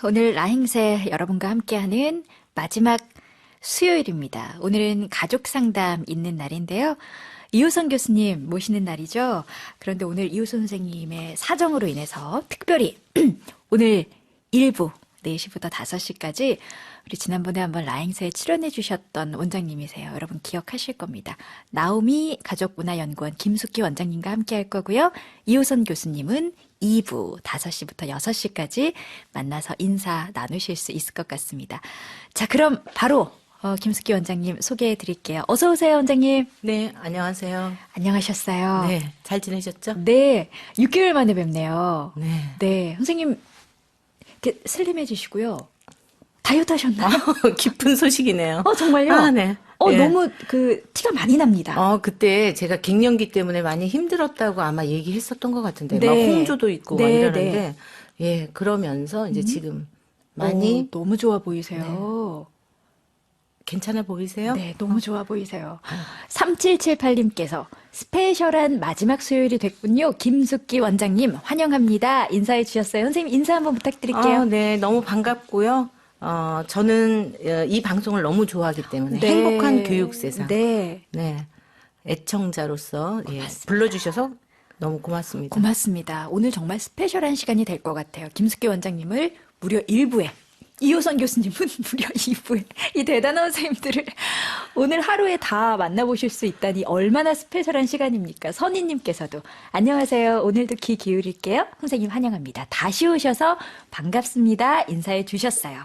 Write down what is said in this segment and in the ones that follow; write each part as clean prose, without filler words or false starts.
오늘 라행세 여러분과 함께하는 마지막 수요일입니다. 오늘은 가족 상담 있는 날인데요. 이호선 교수님 모시는 날이죠. 그런데 오늘 이호선 선생님의 사정으로 인해서 특별히 오늘 일부 4시부터 5시까지 우리 지난번에 한번 라행세에 출연해 주셨던 원장님이세요. 여러분 기억하실 겁니다. 나오미 가족문화연구원 김숙희 원장님과 함께 할 거고요. 이호선 교수님은 2부 5시부터 6시까지 만나서 인사 나누실 수 있을 것 같습니다. 자, 그럼 바로 김숙희 원장님 소개해 드릴게요. 어서 오세요, 원장님. 네, 안녕하세요. 안녕하셨어요. 네, 잘 지내셨죠? 네, 6개월 만에 뵙네요. 네. 네, 선생님 이렇게 슬림해지시고요. 다이어트 하셨나요? 기쁜 소식이네요. 정말요? 아, 네. 예. 너무 티가 많이 납니다. 그때 제가 갱년기 때문에 많이 힘들었다고 아마 얘기했었던 것 같은데, 네. 막 홍조도 있고 막 네, 이러는데, 네. 예, 그러면서 이제 지금 많이 너무 좋아 보이세요. 괜찮아 보이세요? 네, 너무 좋아 보이세요. 3778님께서 스페셜한 마지막 수요일이 됐군요. 김숙기 원장님 환영합니다. 인사해 주셨어요. 선생님 인사 한번 부탁드릴게요. 네, 너무 반갑고요. 저는 이 방송을 너무 좋아하기 때문에 네. 행복한 교육 세상. 네. 네. 애청자로서 불러주셔서 너무 고맙습니다. 고맙습니다. 오늘 정말 스페셜한 시간이 될 것 같아요. 김숙기 원장님을 무려 1부에, 이호선 교수님은 무려 2부에 이 대단한 선생님들을 오늘 하루에 다 만나보실 수 있다니 얼마나 스페셜한 시간입니까? 선희님께서도 안녕하세요. 오늘도 귀 기울일게요. 선생님 환영합니다. 다시 오셔서 반갑습니다. 인사해 주셨어요.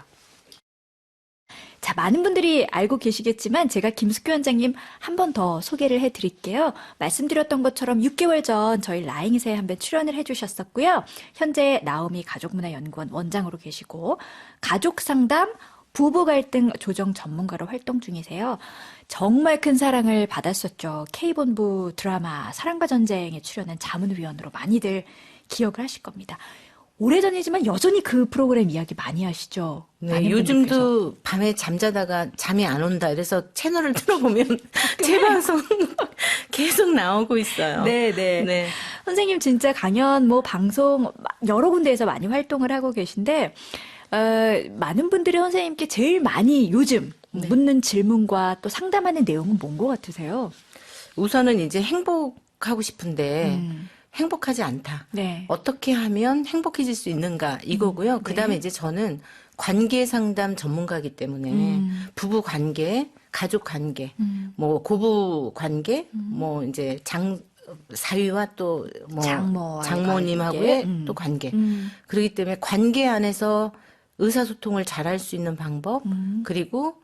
자, 많은 분들이 알고 계시겠지만 제가 김숙희 원장님 한 번 더 소개를 해드릴게요. 말씀드렸던 것처럼 6개월 전 저희 라잉세에 한번 출연을 해주셨었고요. 현재 나오미 가족문화연구원 원장으로 계시고 가족상담, 부부갈등 조정 전문가로 활동 중이세요. 정말 큰 사랑을 받았었죠. K본부 드라마 사랑과 전쟁에 출연한 자문위원으로 많이들 기억을 하실 겁니다. 오래전이지만 여전히 그 프로그램 이야기 많이 하시죠? 네, 많은 요즘도 분들께서. 밤에 잠자다가 잠이 안 온다. 그래서 채널을 틀어보면 재방송 계속 나오고 있어요. 네, 네. 네. 선생님 진짜 강연, 방송 여러 군데에서 많이 활동을 하고 계신데 많은 분들이 선생님께 제일 많이 요즘 묻는 질문과 또 상담하는 내용은 뭔 것 같으세요? 우선은 이제 행복하고 싶은데 행복하지 않다. 네. 어떻게 하면 행복해질 수 있는가 이거고요. 그다음에 이제 저는 관계 상담 전문가이기 때문에 부부 관계, 가족 관계, 뭐 고부 관계, 뭐 이제 사위와 또 뭐 장모님하고의 관계. 또 관계. 그렇기 때문에 관계 안에서 의사소통을 잘할 수 있는 방법, 그리고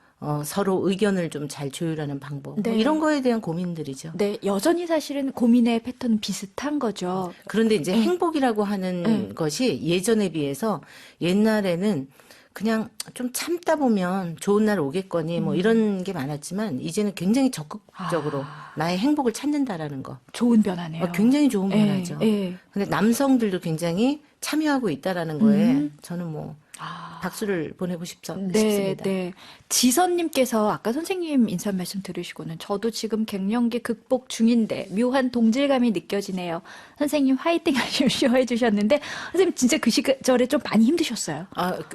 서로 의견을 좀 잘 조율하는 방법. 네. 뭐 이런 거에 대한 고민들이죠. 네, 여전히 사실은 고민의 패턴은 비슷한 거죠. 그런데 이제 행복이라고 하는 것이 예전에 비해서 옛날에는 그냥 좀 참다 보면 좋은 날 오겠거니 뭐 이런 게 많았지만 이제는 굉장히 적극적으로 나의 행복을 찾는다라는 거. 좋은 변화네요. 굉장히 좋은 예, 변화죠. 예. 근데 남성들도 굉장히 참여하고 있다라는 거에 저는 뭐 박수를 보내고 네, 싶습니다. 네. 지선님께서 아까 선생님 인사 말씀 들으시고는 저도 지금 갱년기 극복 중인데 묘한 동질감이 느껴지네요. 선생님 화이팅 하십시오 해주셨는데 선생님 진짜 그 시절에 좀 많이 힘드셨어요.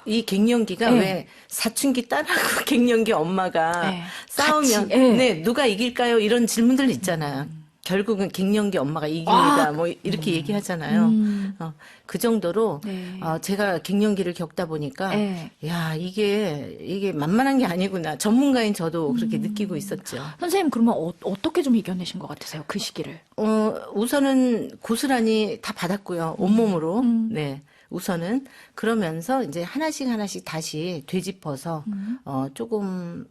이 갱년기가 네. 왜 사춘기 딸하고 갱년기 엄마가 네. 싸우면 같이, 네. 네, 누가 이길까요? 이런 질문들 있잖아요. 결국은 갱년기 엄마가 이깁니다. 뭐 이렇게 얘기하잖아요. 그 정도로 네. 제가 갱년기를 겪다 보니까 네. 야, 이게 만만한 게 아니구나. 전문가인 저도 그렇게 느끼고 있었죠. 선생님 그러면 어떻게 좀 이겨내신 것 같으세요? 그 시기를. 우선은 고스란히 다 받았고요. 온몸으로. 네. 우선은 그러면서 이제 하나씩 다시 되짚어서 조금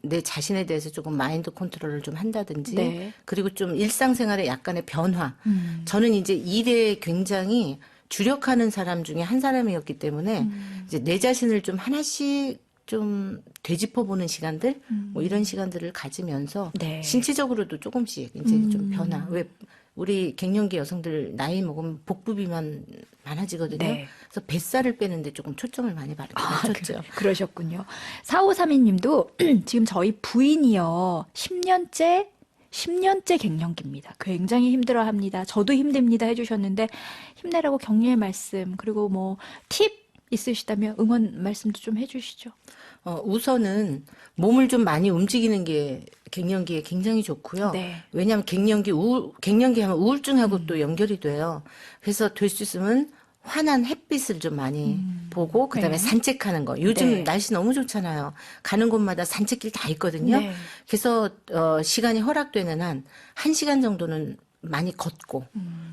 내 자신에 대해서 조금 마인드 컨트롤을 좀 한다든지 네. 그리고 좀 일상생활에 약간의 변화. 저는 이제 일에 굉장히 주력하는 사람 중에 한 사람이었기 때문에 이제 내 자신을 좀 하나씩 좀 되짚어보는 시간들, 뭐 이런 시간들을 가지면서 네. 신체적으로도 조금씩 이제 좀 변화. 왜 우리 갱년기 여성들 나이 먹으면 복부 비만 많아지거든요. 네. 그래서 뱃살을 빼는데 조금 초점을 많이 맞췄죠. 그러셨군요. 4532님도 지금 저희 부인이요. 10년째 갱년기입니다. 굉장히 힘들어합니다. 저도 힘듭니다 해주셨는데 힘내라고 격려의 말씀 그리고 뭐 팁 있으시다면 응원 말씀도 좀 해주시죠. 우선은 몸을 좀 많이 움직이는 게 갱년기에 굉장히 좋고요. 네. 왜냐하면 갱년기 하면 우울증하고 또 연결이 돼요. 그래서 될 수 있으면 환한 햇빛을 좀 많이 보고 그다음에 네. 산책하는 거. 요즘 네. 날씨 너무 좋잖아요. 가는 곳마다 산책길 다 있거든요. 네. 그래서 시간이 허락되는 한 1시간 정도는 많이 걷고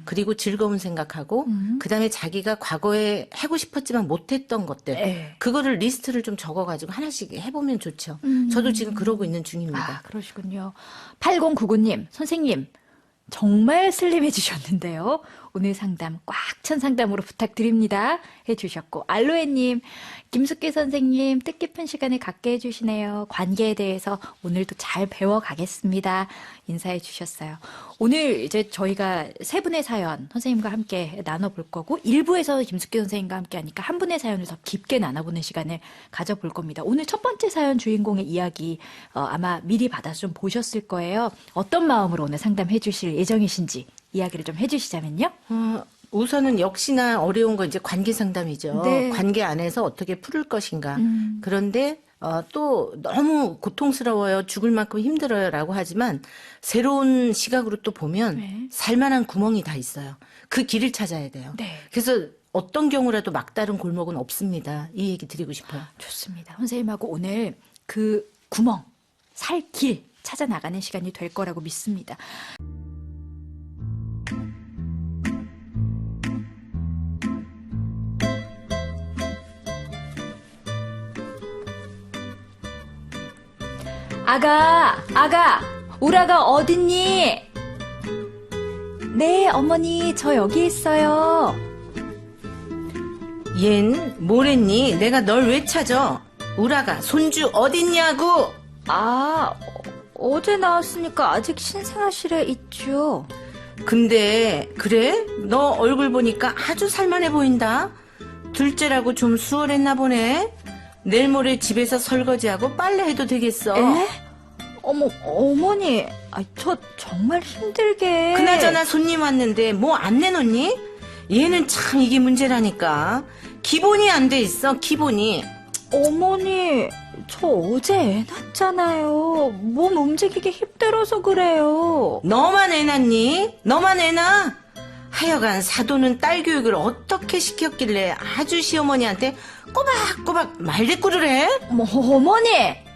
그리고 즐거운 생각하고 그다음에 자기가 과거에 하고 싶었지만 못했던 것들 네. 그거를 리스트를 좀 적어가지고 하나씩 해보면 좋죠. 저도 지금 그러고 있는 중입니다. 아, 그러시군요. 8099님, 선생님, 정말 슬림해지셨는데요. 오늘 상담 꽉 찬 상담으로 부탁드립니다. 해주셨고, 알로에님, 김숙기 선생님, 뜻깊은 시간을 갖게 해주시네요. 관계에 대해서 오늘도 잘 배워가겠습니다. 인사해 주셨어요. 오늘 이제 저희가 세 분의 사연 선생님과 함께 나눠볼 거고, 1부에서 김숙기 선생님과 함께 하니까 한 분의 사연을 더 깊게 나눠보는 시간을 가져볼 겁니다. 오늘 첫 번째 사연 주인공의 이야기 아마 미리 받아서 좀 보셨을 거예요. 어떤 마음으로 오늘 상담해 주실 예정이신지 이야기를 좀 해주시자면요. 우선은 역시나 어려운 건 이제 관계 상담이죠. 네. 관계 안에서 어떻게 풀을 것인가. 그런데 또 너무 고통스러워요. 죽을 만큼 힘들어요라고 하지만 새로운 시각으로 또 보면 네. 살만한 구멍이 다 있어요. 그 길을 찾아야 돼요. 네. 그래서 어떤 경우라도 막다른 골목은 없습니다. 이 얘기 드리고 싶어요. 좋습니다. 선생님하고 오늘 그 구멍, 살 길 찾아 나가는 시간이 될 거라고 믿습니다. 아가, 우라가 어딨니? 네, 어머니, 저 여기 있어요. 얜 뭐랬니? 내가 널 왜 찾아? 우라가 손주 어딨냐고? 아, 어제 나왔으니까 아직 신생아실에 있죠. 근데 그래? 너 얼굴 보니까 아주 살만해 보인다. 둘째라고 좀 수월했나 보네. 내일 모레 집에서 설거지하고 빨래해도 되겠어. 에? 어머니, 저 정말 힘들게. 그나저나 손님 왔는데 뭐 안 내놓니? 얘는 참 이게 문제라니까. 기본이 안 돼 있어, 기본이. 어머니, 저 어제 애 낳았잖아요. 몸 움직이기 힘들어서 그래요. 너만 애 낳니? 너만 애 낳아? 하여간 사돈은 딸 교육을 어떻게 시켰길래 아주 시어머니한테 꼬박꼬박 말대꾸를 해? 어머니!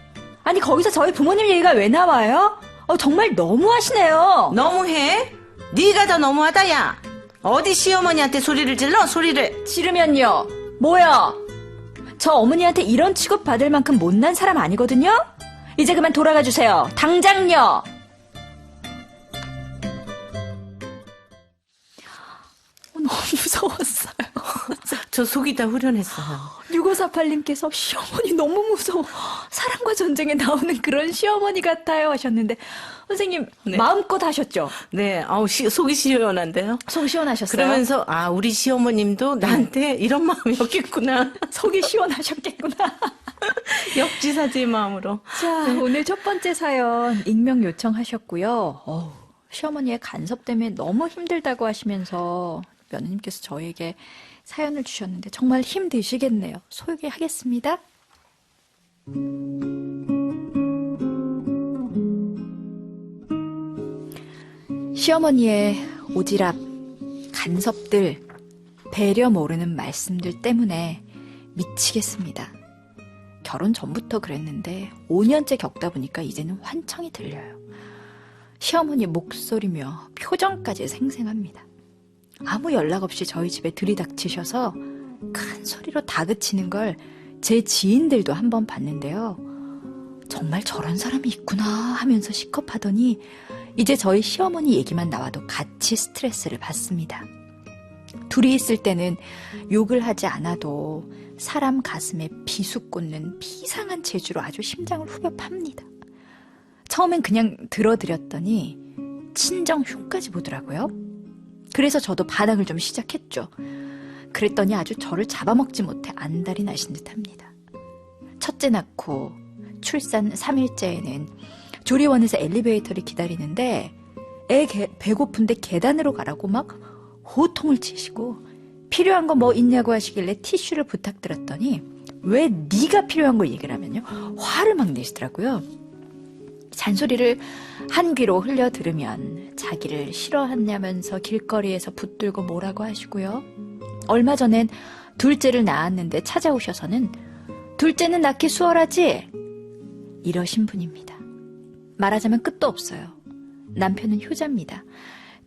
아니, 거기서 저희 부모님 얘기가 왜 나와요? 정말 너무하시네요. 너무해? 네가 더 너무하다, 야. 어디 시어머니한테 소리를 질러, 소리를. 지르면요. 뭐야? 저 어머니한테 이런 취급 받을 만큼 못난 사람 아니거든요? 이제 그만 돌아가 주세요. 당장요. 너무 무서웠어요. 저 속이 다 후련했어요. 6548님께서 시어머니 너무 무서워. 사랑과 전쟁에 나오는 그런 시어머니 같아요 하셨는데 선생님 네. 마음껏 하셨죠? 네, 속이 시원한데요. 속 시원하셨어요? 그러면서 우리 시어머님도 나한테 이런 마음이었겠구나. 속이 시원하셨겠구나. 역지사지의 마음으로. 자, 오늘 첫 번째 사연 익명 요청하셨고요. 시어머니의 간섭 때문에 너무 힘들다고 하시면서 며느님께서 저에게 사연을 주셨는데 정말 힘드시겠네요. 소개하겠습니다. 시어머니의 오지랖, 간섭들, 배려 모르는 말씀들 때문에 미치겠습니다. 결혼 전부터 그랬는데 5년째 겪다 보니까 이제는 환청이 들려요. 시어머니 목소리며 표정까지 생생합니다. 아무 연락 없이 저희 집에 들이닥치셔서 큰 소리로 다그치는 걸 제 지인들도 한번 봤는데요. 정말 저런 사람이 있구나 하면서 시겁하더니 이제 저희 시어머니 얘기만 나와도 같이 스트레스를 받습니다. 둘이 있을 때는 욕을 하지 않아도 사람 가슴에 비수 꽂는 비상한 재주로 아주 심장을 후벼 팝니다. 처음엔 그냥 들어드렸더니 친정 흉까지 보더라고요. 그래서 저도 반항을 좀 시작했죠. 그랬더니 아주 저를 잡아먹지 못해 안달이 나신 듯합니다. 첫째 낳고 출산 3일째에는 조리원에서 엘리베이터를 기다리는데 애 배고픈데 계단으로 가라고 막 호통을 치시고 필요한 거 뭐 있냐고 하시길래 티슈를 부탁드렸더니 왜 네가 필요한 걸 얘기를 하면요. 화를 막 내시더라고요. 잔소리를 한 귀로 흘려 들으면 자기를 싫어하냐면서 길거리에서 붙들고 뭐라고 하시고요. 얼마 전엔 둘째를 낳았는데 찾아오셔서는 둘째는 낳기 수월하지? 이러신 분입니다. 말하자면 끝도 없어요. 남편은 효자입니다.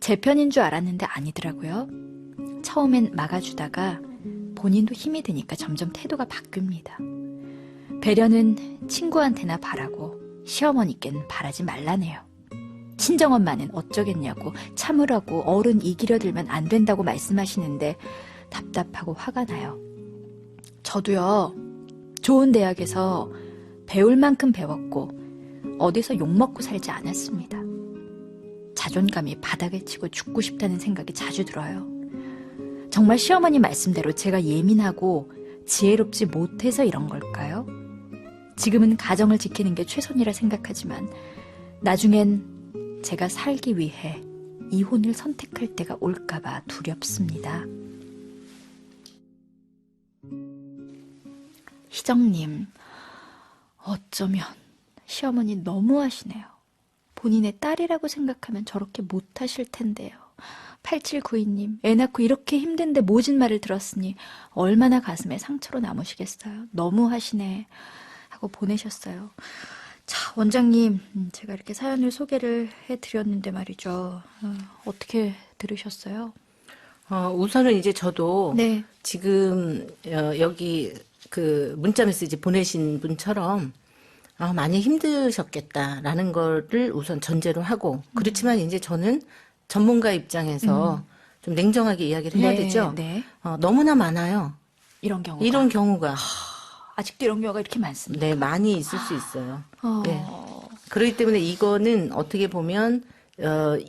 제 편인 줄 알았는데 아니더라고요. 처음엔 막아주다가 본인도 힘이 드니까 점점 태도가 바뀝니다. 배려는 친구한테나 바라고 시어머니께는 바라지 말라네요. 친정엄마는 어쩌겠냐고 참으라고 어른 이기려 들면 안 된다고 말씀하시는데 답답하고 화가 나요. 저도요. 좋은 대학에서 배울 만큼 배웠고 어디서 욕먹고 살지 않았습니다. 자존감이 바닥을 치고 죽고 싶다는 생각이 자주 들어요. 정말 시어머니 말씀대로 제가 예민하고 지혜롭지 못해서 이런 걸까요? 지금은 가정을 지키는 게 최선이라 생각하지만 나중엔 제가 살기 위해 이혼을 선택할 때가 올까봐 두렵습니다. 희정님, 어쩌면 시어머니 너무하시네요. 본인의 딸이라고 생각하면 저렇게 못하실 텐데요. 8792님, 애 낳고 이렇게 힘든데 모진 말을 들었으니 얼마나 가슴에 상처로 남으시겠어요. 너무하시네 하고 보내셨어요. 자, 원장님, 제가 이렇게 사연을 소개를 해드렸는데 말이죠. 어떻게 들으셨어요? 우선은 이제 저도 네. 지금 여기 그 문자 메시지 보내신 분처럼 많이 힘드셨겠다라는 거를 우선 전제로 하고 그렇지만 이제 저는 전문가 입장에서 좀 냉정하게 이야기를 해야 네, 되죠. 네. 너무나 많아요. 이런 경우가. 이런 경우가. 아직도 이런 경우가 이렇게 많습니다. 네, 많이 있을 수 있어요. 어, 네. 그렇기 때문에 이거는 어떻게 보면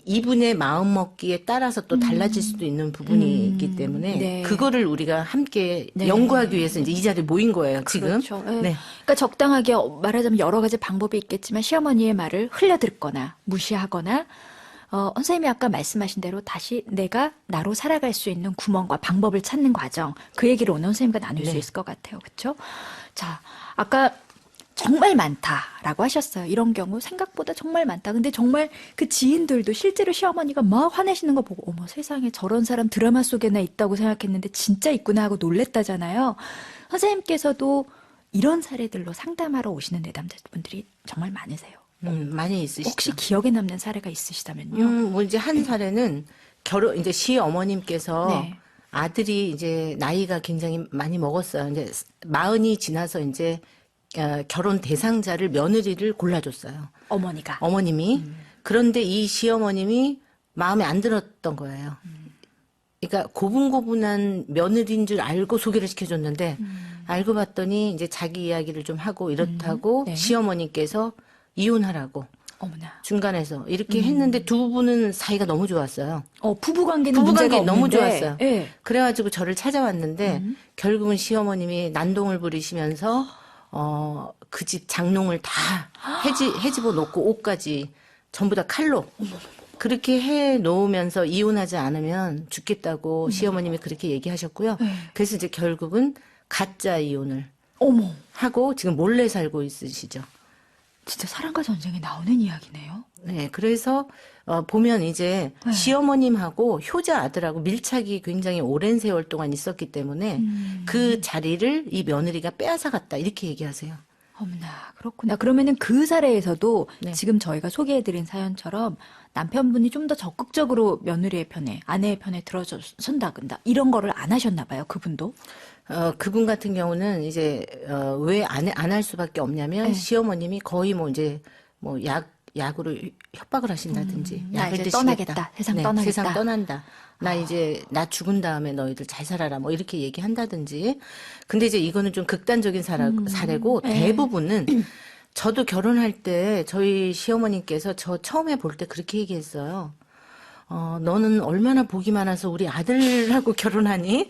이분의 마음 먹기에 따라서 또 달라질 수도 있는 부분이 있기 때문에 네. 그거를 우리가 함께 네. 연구하기 위해서 이제 이 자리에 모인 거예요, 지금. 그렇죠. 예. 네. 그러니까 적당하게 말하자면 여러 가지 방법이 있겠지만 시어머니의 말을 흘려듣거나 무시하거나 선생님이 아까 말씀하신 대로 다시 내가 나로 살아갈 수 있는 구멍과 방법을 찾는 과정 그 얘기를 오늘 선생님과 나눌 수 네. 있을 것 같아요. 그렇죠? 자, 아까 정말 많다라고 하셨어요. 이런 경우 생각보다 정말 많다. 근데 정말 그 지인들도 실제로 시어머니가 막 화내시는 거 보고 어머 세상에 저런 사람 드라마 속에나 있다고 생각했는데 진짜 있구나 하고 놀랬다잖아요. 선생님께서도 이런 사례들로 상담하러 오시는 내담자분들이 정말 많으세요. 많이 있으시죠. 혹시 기억에 남는 사례가 있으시다면요? 뭐 이제 한 사례는 이제 시어머님께서 네. 아들이 이제 나이가 굉장히 많이 먹었어요. 이제 40이 지나서 이제 결혼 대상자를 며느리를 골라줬어요. 어머니가. 어머님이. 그런데 이 시어머님이 마음에 안 들었던 거예요. 그러니까 고분고분한 며느리인 줄 알고 소개를 시켜줬는데 알고 봤더니 이제 자기 이야기를 좀 하고 이렇다고 네. 시어머님께서 이혼하라고 어머나. 중간에서 이렇게 했는데 두 분은 사이가 너무 좋았어요. 부부관계는 부부관계 문제가 너무 없는데, 좋았어요. 예. 그래가지고 저를 찾아왔는데 결국은 시어머님이 난동을 부리시면서 그 집 장롱을 다 헤집어 놓고 옷까지 전부 다 칼로 그렇게 해 놓으면서 이혼하지 않으면 죽겠다고 시어머님이 그렇게 얘기하셨고요. 네. 그래서 이제 결국은 가짜 이혼을 어머, 하고 지금 몰래 살고 있으시죠. 진짜 사랑과 전쟁에 나오는 이야기네요. 네, 그래서 보면 이제 네. 시어머님하고 효자 아들하고 밀착이 굉장히 오랜 세월 동안 있었기 때문에 그 자리를 이 며느리가 빼앗아갔다 이렇게 얘기하세요. 어머나, 그렇구나. 그러면은 그 사례에서도 네. 지금 저희가 소개해드린 사연처럼 남편분이 좀 더 적극적으로 며느리의 편에, 아내의 편에 들어선다든가 이런 거를 안 하셨나 봐요, 그분도. 그분 같은 경우는 이제 왜 안 할 수밖에 없냐면 네. 시어머님이 거의 뭐 이제 뭐 약으로 협박을 하신다든지 나 약을 이제 드시겠다. 떠나겠다. 세상 떠나겠다. 세상 떠난다. 나 이제 나 죽은 다음에 너희들 잘 살아라. 뭐 이렇게 얘기한다든지. 근데 이제 이거는 좀 극단적인 사례고 네. 대부분은 저도 결혼할 때 저희 시어머님께서 저 처음에 볼 때 그렇게 얘기했어요. 너는 얼마나 복이 많아서 우리 아들하고 결혼하니?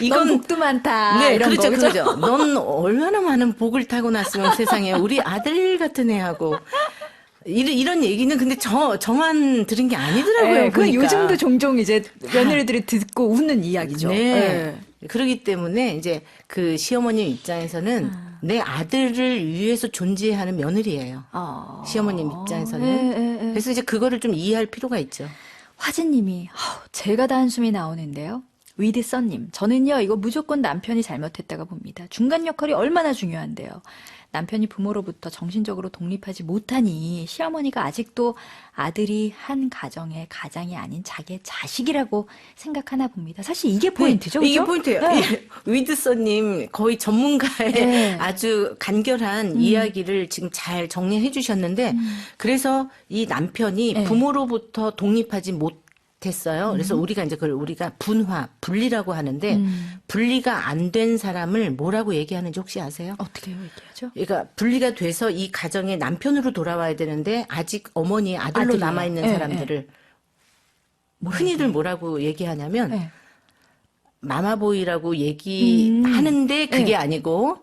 넌 복도 많다. 네, 이런 그렇죠, 거, 그죠? 그렇죠. 넌 얼마나 많은 복을 타고 났으면 세상에 우리 아들 같은 애하고 이런 얘기는 근데 저만 들은 게 아니더라고요. 네, 그건 보니까. 요즘도 종종 이제 며느리들이 듣고 웃는 이야기죠. 네. 그렇기 때문에 이제 그 시어머님 입장에서는 내 아들을 위해서 존재하는 며느리예요. 시어머님 입장에서는. 예. 그래서 이제 그거를 좀 이해할 필요가 있죠. 화진님이 제가 다 한숨이 나오는데요. 위드썬님, 저는요 이거 무조건 남편이 잘못했다고 봅니다. 중간 역할이 얼마나 중요한데요. 남편이 부모로부터 정신적으로 독립하지 못하니 시어머니가 아직도 아들이 한 가정의 가장이 아닌 자기의 자식이라고 생각하나 봅니다. 사실 이게 포인트죠, 이게 그죠? 포인트예요. 네. 위드서님 거의 전문가의 네. 아주 간결한 이야기를 지금 잘 정리해 주셨는데 그래서 이 남편이 네. 부모로부터 독립하지 못했어요. 그래서 우리가 이제 그걸 우리가 분리라고 하는데 분리가 안 된 사람을 뭐라고 얘기하는지 혹시 아세요? 어떻게 얘기하죠? 그러니까 분리가 돼서 이 가정의 남편으로 돌아와야 되는데 아직 어머니의 아들로 아들이에요. 남아있는 네, 사람들을 흔히들 뭐라고 얘기하냐면 네. 마마보이라고 얘기하는데 그게 아니고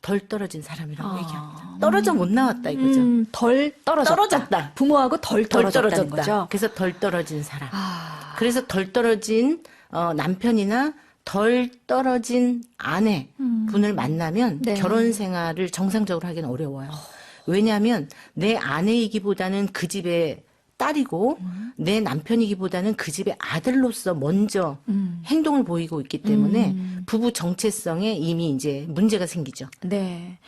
덜 떨어진 사람이라고 얘기합니다. 떨어져 못 나왔다 이거죠. 덜 떨어졌다. 떨어졌다. 부모하고 덜 덜 떨어졌다는 떨어졌다. 거죠. 그래서 덜 떨어진 사람. 아, 그래서 덜 떨어진 남편이나 덜 떨어진 아내 분을 만나면 네. 결혼 생활을 정상적으로 하기는 어려워요. 왜냐하면 내 아내이기보다는 그 집의 딸이고 내 남편이기보다는 그 집의 아들로서 먼저 행동을 보이고 있기 때문에 부부 정체성에 이미 이제 문제가 생기죠. 네.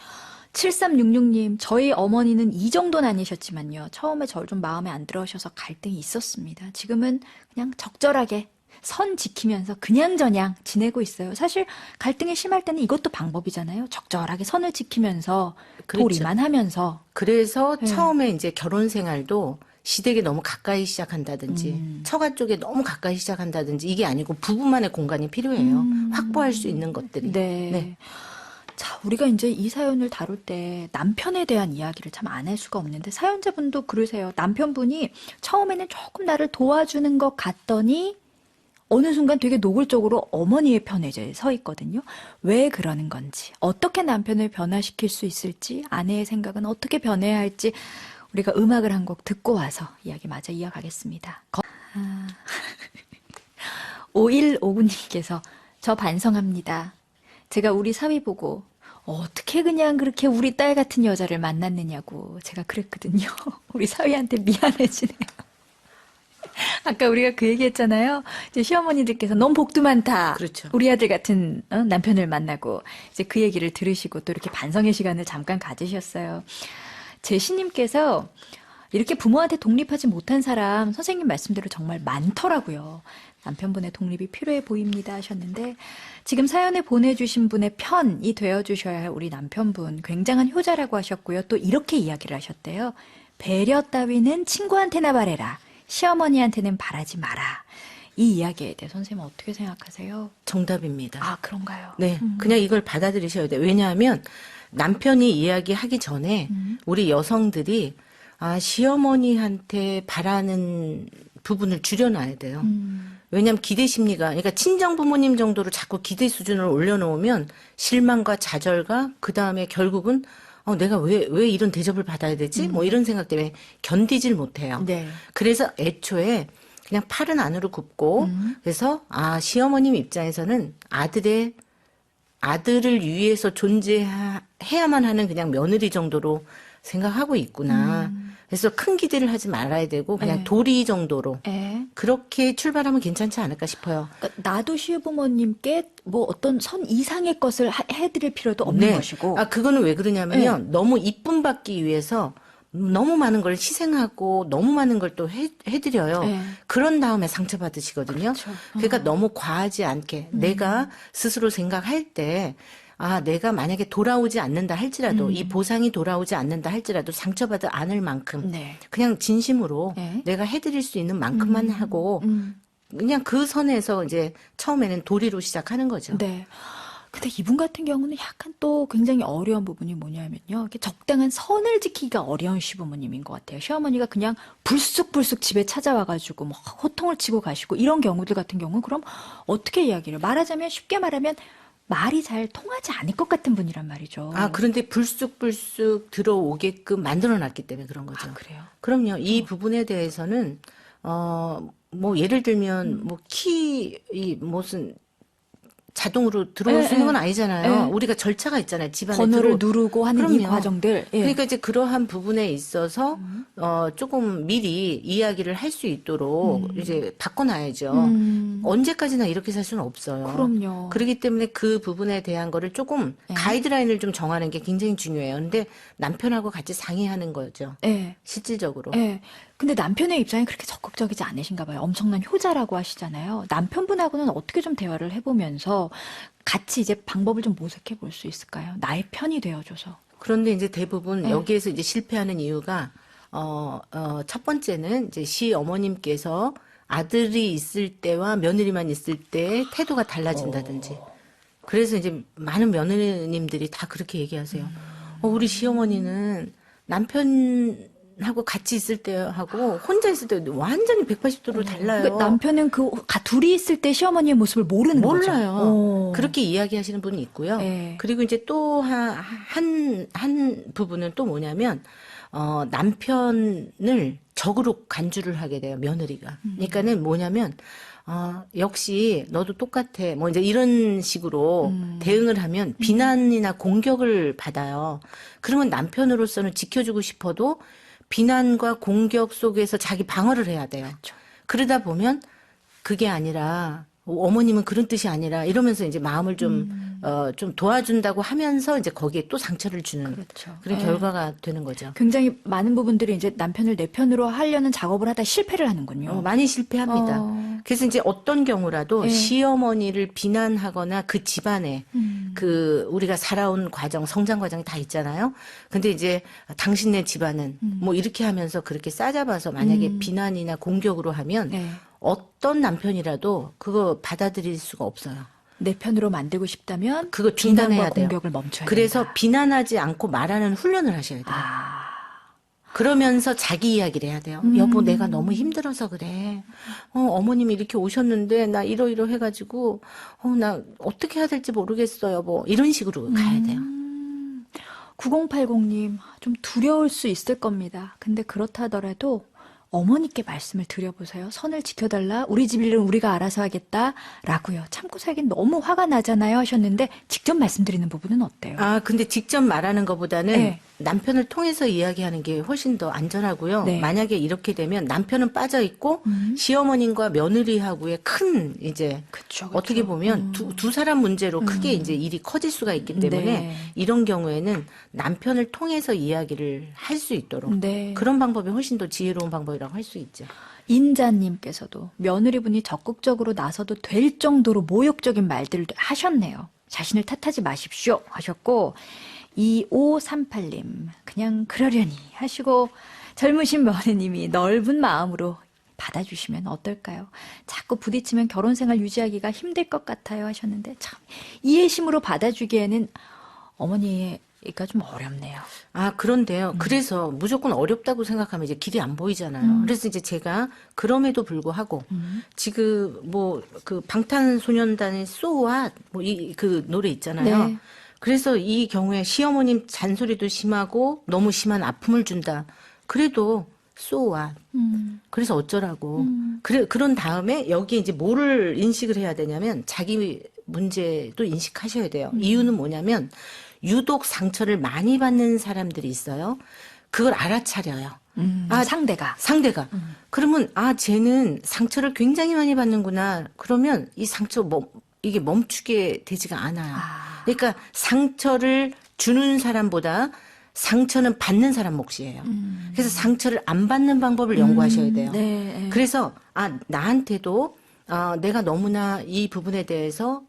7366님, 저희 어머니는 이 정도는 아니셨지만요. 처음에 저를 좀 마음에 안 들어 하셔서 갈등이 있었습니다. 지금은 그냥 적절하게 선 지키면서 그냥저냥 지내고 있어요. 사실 갈등이 심할 때는 이것도 방법이잖아요. 적절하게 선을 지키면서 그렇죠. 도리만 하면서. 그래서 처음에 이제 결혼 생활도 시댁에 너무 가까이 시작한다든지 처가 쪽에 너무 가까이 시작한다든지 이게 아니고 부부만의 공간이 필요해요. 확보할 수 있는 것들이. 네. 네. 자, 우리가 이제 이 사연을 다룰 때 남편에 대한 이야기를 참 안 할 수가 없는데 사연자분도 그러세요. 남편분이 처음에는 조금 나를 도와주는 것 같더니 어느 순간 되게 노골적으로 어머니의 편에 이제 서 있거든요. 왜 그러는 건지, 어떻게 남편을 변화시킬 수 있을지, 아내의 생각은 어떻게 변해야 할지 우리가 음악을 한 곡 듣고 와서 이야기 마저 이어가겠습니다. 5159님께서 저 반성합니다. 제가 우리 사위 보고 어떻게 그냥 그렇게 우리 딸 같은 여자를 만났느냐고 제가 그랬거든요. 우리 사위한테 미안해지네요. 아까 우리가 그 얘기했잖아요. 이제 시어머니들께서 너무 복도 많다. 그렇죠. 우리 아들 같은 남편을 만나고 이제 그 얘기를 들으시고 또 이렇게 반성의 시간을 잠깐 가지셨어요. 제시님께서 이렇게 부모한테 독립하지 못한 사람 선생님 말씀대로 정말 많더라고요. 남편분의 독립이 필요해 보입니다 하셨는데 지금 사연에 보내주신 분의 편이 되어주셔야 할 우리 남편분 굉장한 효자라고 하셨고요. 또 이렇게 이야기를 하셨대요. 배려 따위는 친구한테나 바래라. 시어머니한테는 바라지 마라. 이 이야기에 대해 선생님은 어떻게 생각하세요? 정답입니다. 아, 그런가요? 네, 그냥 이걸 받아들이셔야 돼요. 왜냐하면 남편이 이야기하기 전에 우리 여성들이 시어머니한테 바라는 부분을 줄여놔야 돼요. 왜냐하면 기대 심리가, 그러니까 친정 부모님 정도로 자꾸 기대 수준을 올려놓으면 실망과 좌절과 그 다음에 결국은 내가 왜 이런 대접을 받아야 되지? 뭐 이런 생각 때문에 견디질 못해요. 네. 그래서 애초에 그냥 팔은 안으로 굽고 그래서 시어머님 입장에서는 아들을 위해서 존재해야만 하는 그냥 며느리 정도로 생각하고 있구나. 그래서 큰 기대를 하지 말아야 되고 그냥 네. 도리 정도로 에? 그렇게 출발하면 괜찮지 않을까 싶어요. 그러니까 나도 시부모님께 뭐 어떤 선 이상의 것을 해드릴 필요도 없는 것이고. 그거는 왜 그러냐면요. 너무 이쁨 받기 위해서 너무 많은 걸 희생하고 너무 많은 걸 또 해드려요. 네. 그런 다음에 상처받으시거든요. 그렇죠. 그러니까 너무 과하지 않게 내가 스스로 생각할 때 내가 만약에 돌아오지 않는다 할지라도 이 보상이 돌아오지 않는다 할지라도 상처받지 않을 만큼 네. 그냥 진심으로 네. 내가 해드릴 수 있는 만큼만 하고 그냥 그 선에서 이제 처음에는 도리로 시작하는 거죠. 네. 근데 이분 같은 경우는 약간 또 굉장히 어려운 부분이 뭐냐면요. 이렇게 적당한 선을 지키기가 어려운 시부모님인 것 같아요. 시어머니가 그냥 불쑥불쑥 집에 찾아와가지고 뭐 호통을 치고 가시고 이런 경우들 같은 경우는 그럼 어떻게 이야기를 말하자면 쉽게 말하면 말이 잘 통하지 않을 것 같은 분이란 말이죠. 아, 그런데 불쑥불쑥 들어오게끔 만들어 놨기 때문에 그런 거죠. 아, 그래요? 그럼요. 이 부분에 대해서는, 뭐, 예를 들면, 뭐, 이 무슨, 자동으로 들어올 예, 수 있는 건 예. 아니잖아요. 예. 우리가 절차가 있잖아요. 집안에 번호를 누르고 하는 이 그럼요. 과정들. 예. 그러니까 이제 그러한 부분에 있어서 조금 미리 이야기를 할 수 있도록 이제 바꿔놔야죠. 언제까지나 이렇게 살 수는 없어요. 그럼요. 그렇기 때문에 그 부분에 대한 거를 조금 예. 가이드라인을 좀 정하는 게 굉장히 중요해요. 근데 남편하고 같이 상의하는 거죠. 예. 실질적으로. 예. 근데 남편의 입장이 그렇게 적극적이지 않으신가 봐요. 엄청난 효자라고 하시잖아요. 남편분하고는 어떻게 좀 대화를 해보면서 같이 이제 방법을 좀 모색해 볼 수 있을까요? 나의 편이 되어줘서. 그런데 이제 대부분 예. 여기에서 이제 실패하는 이유가, 첫 번째는 이제 시어머님께서 아들이 있을 때와 며느리만 있을 때 태도가 달라진다든지. 그래서 이제 많은 며느리님들이 다 그렇게 얘기하세요. 우리 시어머니는 남편하고 같이 있을 때하고 혼자 있을 때 완전히 180도로 달라요. 그러니까 남편은 둘이 있을 때 시어머니의 모습을 모르는 거죠. 몰라요. 어. 그렇게 이야기하시는 분이 있고요. 예. 그리고 이제 또 한 부분은 또 뭐냐면, 남편을 적으로 간주를 하게 돼요, 며느리가. 그러니까는 뭐냐면, 역시 너도 똑같아. 뭐 이제 이런 식으로 대응을 하면 비난이나 공격을 받아요. 그러면 남편으로서는 지켜주고 싶어도 비난과 공격 속에서 자기 방어를 해야 돼요. 그러다 보면 그게 아니라 어머님은 그런 뜻이 아니라 이러면서 이제 마음을 좀 도와준다고 하면서 이제 거기에 또 상처를 주는 그렇죠. 그런 예. 결과가 되는 거죠. 굉장히 많은 부분들이 이제 남편을 내 편으로 하려는 작업을 하다 실패를 하는군요. 많이 실패합니다. 그래서 이제 어떤 경우라도 예. 시어머니를 비난하거나 그 집안에 음. 그 우리가 살아온 과정, 성장 과정이 다 있잖아요. 근데 이제 당신네 집안은 뭐 이렇게 하면서 그렇게 싸잡아서 만약에 비난이나 공격으로 하면 네. 어떤 남편이라도 그거 받아들일 수가 없어요. 내 편으로 만들고 싶다면 그거 중단해야 비난과 돼요. 공격을 멈춰야 그래서 된다. 비난하지 않고 말하는 훈련을 하셔야 돼요. 아, 그러면서 자기 이야기를 해야 돼요. 여보, 내가 너무 힘들어서 그래. 어머님이 이렇게 오셨는데, 나 이러이러 해가지고, 나 어떻게 해야 될지 모르겠어, 여보. 이런 식으로 가야 돼요. 9080님, 좀 두려울 수 있을 겁니다. 근데 그렇다더라도 어머니께 말씀을 드려보세요. 선을 지켜달라. 우리 집 일은 우리가 알아서 하겠다. 라고요. 참고 살긴 너무 화가 나잖아요. 하셨는데 직접 말씀드리는 부분은 어때요? 근데 직접 말하는 것보다는 네. 남편을 통해서 이야기하는 게 훨씬 더 안전하고요. 네. 만약에 이렇게 되면 남편은 빠져 있고 시어머님과 며느리하고의 큰 이제 그쵸, 어떻게 보면 두 사람 문제로 크게 이제 일이 커질 수가 있기 때문에 네. 이런 경우에는 남편을 통해서 이야기를 할 수 있도록 네. 그런 방법이 훨씬 더 지혜로운 방법이라고 할 수 있죠. 인자님께서도 며느리분이 적극적으로 나서도 될 정도로 모욕적인 말들을 하셨네요. 자신을 탓하지 마십시오. 하셨고, 2538님, 그냥 그러려니 하시고, 젊으신 며느님이 넓은 마음으로 받아주시면 어떨까요? 자꾸 부딪히면 결혼 생활 유지하기가 힘들 것 같아요. 하셨는데, 참, 이해심으로 받아주기에는 어머니가 좀 어렵네요. 그런데요. 그래서 무조건 어렵다고 생각하면 이제 길이 안 보이잖아요. 그래서 이제 제가 그럼에도 불구하고 지금 뭐 그 방탄소년단의 So What 뭐 그 노래 있잖아요. 네. 그래서 이 경우에 시어머님 잔소리도 심하고 너무 심한 아픔을 준다. 그래도 So What. 그래서 어쩌라고. 그런 다음에 여기에 이제 뭐를 인식을 해야 되냐면 자기 문제도 인식하셔야 돼요. 이유는 뭐냐면 유독 상처를 많이 받는 사람들이 있어요. 그걸 알아차려요. 상대가. 그러면, 쟤는 상처를 굉장히 많이 받는구나. 그러면 이 상처, 이게 멈추게 되지가 않아요. 그러니까 상처를 주는 사람보다 상처는 받는 사람 몫이에요. 그래서 상처를 안 받는 방법을 연구하셔야 돼요. 네. 그래서, 나한테도, 내가 너무나 이 부분에 대해서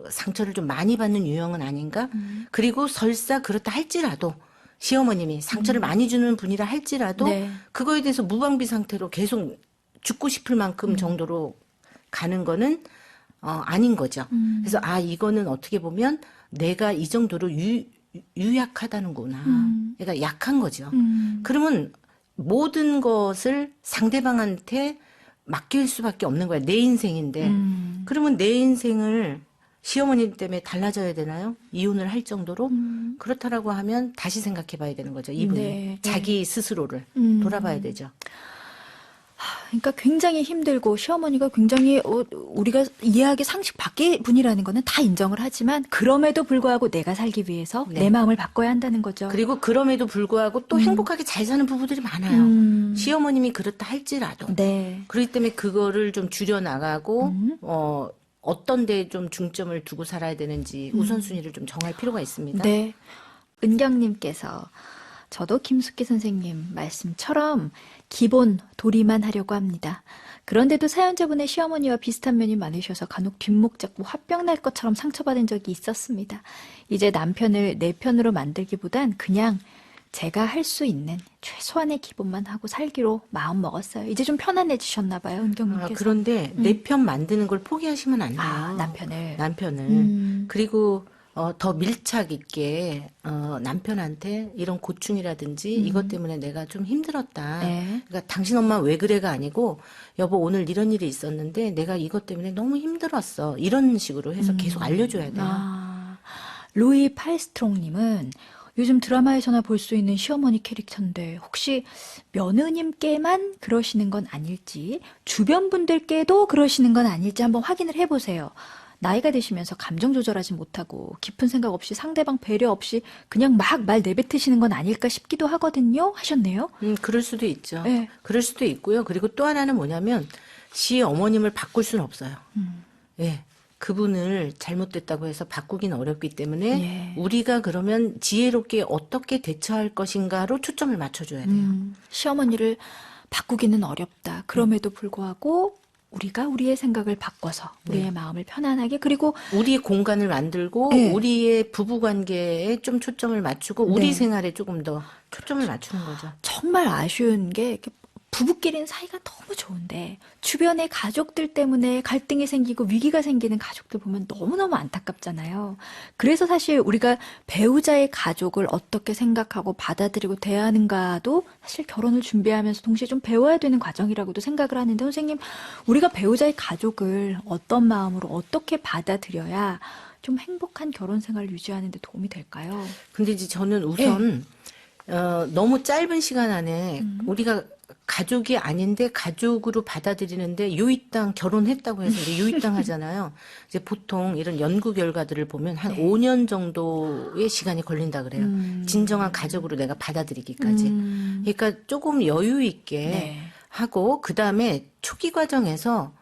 상처를 좀 많이 받는 유형은 아닌가? 그리고 설사 그렇다 할지라도 시어머님이 상처를 많이 주는 분이라 할지라도 네. 그거에 대해서 무방비 상태로 계속 죽고 싶을 만큼 정도로 가는 거는 아닌 거죠. 그래서 이거는 어떻게 보면 내가 이 정도로 유약하다는구나. 그러니까 약한 거죠. 그러면 모든 것을 상대방한테 맡길 수밖에 없는 거야. 내 인생인데. 그러면 내 인생을 시어머님 때문에 달라져야 되나요? 이혼을 할 정도로? 그렇다라고 하면 다시 생각해 봐야 되는 거죠. 이분이. 네. 자기 스스로를 돌아봐야 되죠. 그러니까 굉장히 힘들고 시어머니가 굉장히 우리가 이해하기 상식 밖의 분이라는 거는 다 인정을 하지만 그럼에도 불구하고 내가 살기 위해서 네. 내 마음을 바꿔야 한다는 거죠. 그리고 그럼에도 불구하고 또 행복하게 잘 사는 부부들이 많아요. 시어머님이 그렇다 할지라도. 네. 그렇기 때문에 그거를 좀 줄여나가고, 어떤 데에 좀 중점을 두고 살아야 되는지 우선순위를 좀 정할 필요가 있습니다. 네. 은경님께서 저도 김숙기 선생님 말씀처럼 기본 도리만 하려고 합니다. 그런데도 사연자분의 시어머니와 비슷한 면이 많으셔서 간혹 뒷목 잡고 화병 날 것처럼 상처받은 적이 있었습니다. 이제 남편을 내 편으로 만들기보단 그냥 제가 할 수 있는 최소한의 기본만 하고 살기로 마음 먹었어요. 이제 좀 편안해지셨나 봐요, 은경님께서. 그런데 내 편 만드는 걸 포기하시면 안 돼요. 남편을. 남편을. 그리고 더 밀착 있게 남편한테 이런 고충이라든지 이것 때문에 내가 좀 힘들었다. 네. 그러니까 당신 엄마 왜 그래가 아니고 여보 오늘 이런 일이 있었는데 내가 이것 때문에 너무 힘들었어. 이런 식으로 해서 계속 알려줘야 돼요. 루이 팔스트롱님은 요즘 드라마에서나 볼 수 있는 시어머니 캐릭터인데 혹시 며느님께만 그러시는 건 아닐지 주변 분들께도 그러시는 건 아닐지 한번 확인을 해보세요. 나이가 드시면서 감정 조절하지 못하고 깊은 생각 없이 상대방 배려 없이 그냥 막 말 내뱉으시는 건 아닐까 싶기도 하거든요. 하셨네요. 그럴 수도 있죠. 네. 그럴 수도 있고요. 그리고 또 하나는 뭐냐면 시 어머님을 바꿀 수는 없어요. 예. 그분을 잘못됐다고 해서 바꾸기는 어렵기 때문에 예. 우리가 그러면 지혜롭게 어떻게 대처할 것인가로 초점을 맞춰줘야 돼요. 시어머니를 바꾸기는 어렵다. 그럼에도 불구하고 우리가 우리의 생각을 바꿔서 우리의 마음을 편안하게 그리고 우리의 공간을 만들고 네. 우리의 부부관계에 좀 초점을 맞추고 우리 네. 생활에 조금 더 초점을 맞추는 거죠. 정말 아쉬운 게 이렇게 부부끼리는 사이가 너무 좋은데 주변의 가족들 때문에 갈등이 생기고 위기가 생기는 가족들 보면 너무너무 안타깝잖아요. 그래서 사실 우리가 배우자의 가족을 어떻게 생각하고 받아들이고 대하는가도 사실 결혼을 준비하면서 동시에 좀 배워야 되는 과정이라고도 생각을 하는데 선생님, 우리가 배우자의 가족을 어떤 마음으로 어떻게 받아들여야 좀 행복한 결혼 생활을 유지하는 데 도움이 될까요? 근데 이제 저는 우선 너무 짧은 시간 안에 우리가 가족이 아닌데 가족으로 받아들이는데 요이땅 결혼했다고 해서 이제 요이땅 하잖아요. 이제 보통 이런 연구 결과들을 보면 한 5년 정도의 시간이 걸린다 그래요. 진정한 가족으로 내가 받아들이기까지. 그러니까 조금 여유 있게 하고 그다음에 초기 과정에서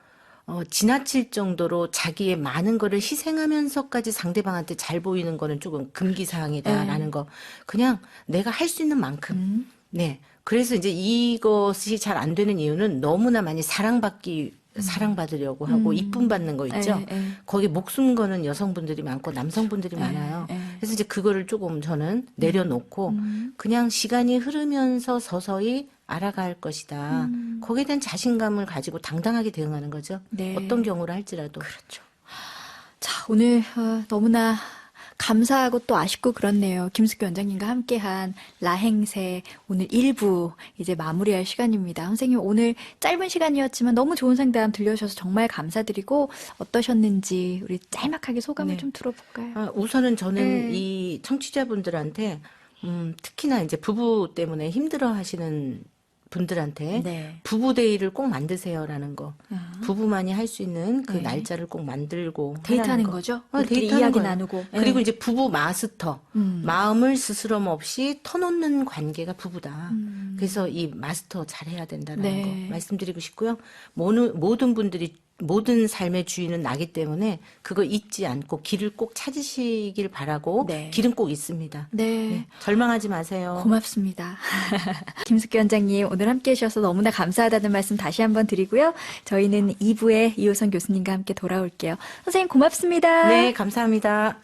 지나칠 정도로 자기의 많은 거를 희생하면서까지 상대방한테 잘 보이는 거는 조금 금기사항이다라는 거. 그냥 내가 할 수 있는 만큼. 네. 그래서 이제 이것이 잘 안 되는 이유는 너무나 많이 사랑받으려고 하고 이쁨 받는 거 있죠. 거기 목숨 거는 여성분들이 많고 남성분들이 많아요. 그래서 이제 그거를 조금 저는 내려놓고 그냥 시간이 흐르면서 서서히 알아갈 것이다. 거기에 대한 자신감을 가지고 당당하게 대응하는 거죠. 네. 어떤 경우를 할지라도. 그렇죠. 자, 오늘 너무나 감사하고 또 아쉽고 그렇네요. 김숙기 원장님과 함께한 라행세 오늘 1부 이제 마무리할 시간입니다. 선생님 오늘 짧은 시간이었지만 너무 좋은 상담 들려주셔서 정말 감사드리고 어떠셨는지 우리 짤막하게 소감을 좀 들어볼까요? 우선은 저는 이 청취자분들한테 특히나 이제 부부 때문에 힘들어 하시는 분들한테 부부 데이를 꼭 만드세요라는 거. 부부만이 할 수 있는 그 날짜를 꼭 만들고 데이트하는 거. 거죠? 데이트하는 이야기 거예요. 나누고. 그리고 이제 부부 마스터. 마음을 스스럼 없이 터놓는 관계가 부부다. 그래서 이 마스터 잘해야 된다는 거 말씀드리고 싶고요. 모든 분들이 모든 삶의 주인은 나기 때문에 그거 잊지 않고 길을 꼭 찾으시길 바라고 길은 꼭 있습니다. 네. 절망하지 마세요. 고맙습니다. 김숙기 원장님 오늘 함께 해주셔서 너무나 감사하다는 말씀 다시 한번 드리고요. 저희는 2부에 이호선 교수님과 함께 돌아올게요. 선생님 고맙습니다. 네, 감사합니다.